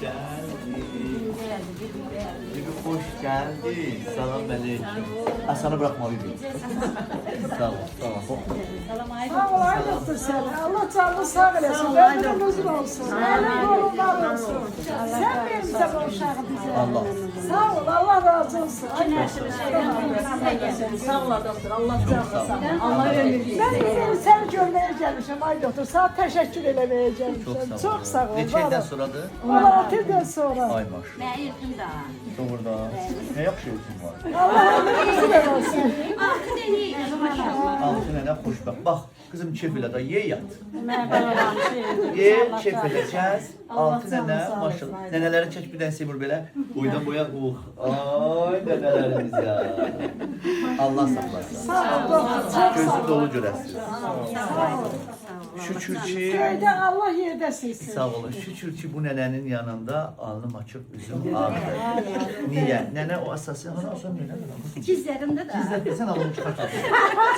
geldin. Bibi hoş geldin. Salam aleyküm. Sana bırakma Bibi. Sağ ol. Sağ ol ay doktor sen. Allah canını sağ eylesin. Ömrün uzun olsun. Elin kolun var olsun. Sen verirsen o uşağı bize. Allah. Sağ ol. Allah razı olsun. Sağ ol doktor. Allah canını sağ ol. Allah ömür versin. Ben seni görmeye gelmişim ay doktor. Sana teşekkür etmeye gelmişim. Çok sağ ol. Neçə ildən sonradır? 16 yıl sonra. Ay maşallah. Ben yakında. Doğrudan. Ne yaxşı ölçüm var. Allah ömrünüzü de olsun. 6 deneyim maşallah. Altı nənə xoşbəxt. Bax, qızım çefilə da ye yat. Ye, çefiləcəz. Altı nənə, maşallah. Nənələri çək bir dənə Seymur belə. Boydan boya, ay nənələrimiz ya. Allah saxlasın. Sağ ol doktor. Çok sağ Gözü ol. dolu görəsiniz. Şükür ki, Köyde Allah yerdesin. sağ olun. Şükür ki bu nənənin yanında alnım açıq, üzüm ağrır. Niyə? Nənə o əsası, hanı asam nənə? İkizlerimde de. Sen alını çıxart.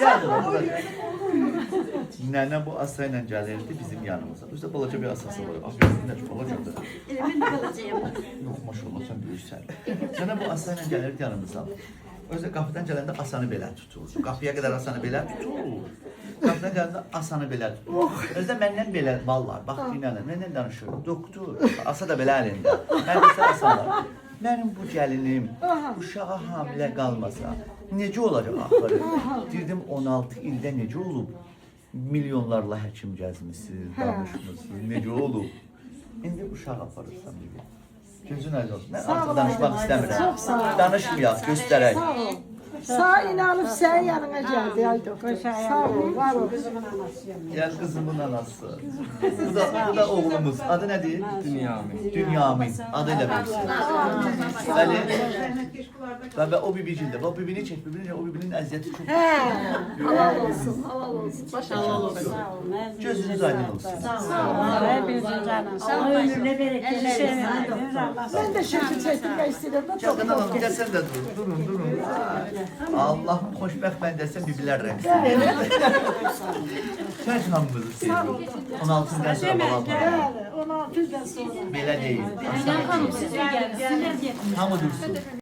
Gəl bura. Nənə bu asa ilə gəlirdi bizim yanımıza. Bizdə balaca bir asası var. Gözündə çox balacadır. Ben de kalacağım. Yox, maşallah sən böyüksən. Nənə bu asa ilə gəlirdi yanımıza. Özü qapıdan gələndə asanı belə tutur. Qapıya qədər asanı belə tutur. Qapıdan gələndə asanı belə tutur. Özü də məndən belə vallar. Bax, inanın, məndən danışır. Doktor, asa da belə əlində. Mən desə asanlar. Mənim bu gəlinim uşağa hamilə qalmasa necə olacaq axırı? Dedim 16 ildə necə olub? Milyonlarla həkim gəzmisiniz, danışmısınız, necə olub? İndi uşaq aparırsan gibi. Gözün aydın olsun. Mən artıq danışmaq istəmirəm. Çox sağ ol. Danışmayaq, göstərək. Sağ ol. Sağ inanıp senin yanına geldi ay doktor. Sağ ol, var ol. Yəni qızımın anası. Bu da oğlumuz. Adı nədir? Dünyamin. Adı ilə bilsin. Bəli. Və o bibicildir. O bibini çək, bibini çək. O bibinin əziyyəti çox. Halal olsun. Maşallah olsun. Gözünüz aydın olsun. Allah ömrüne bereket versin. Ben de şekil çektirmek istedim. Ben çok Çakın alın, bir də sən də durun, durun. Allah'ım xoşbəxt mən desəm bibilər rəqsi. Sən hamımızı 16-dan sonra bala var. Yani 16 yıldan sonra. Belə deyil. Siz de gelin. Hamı dursun.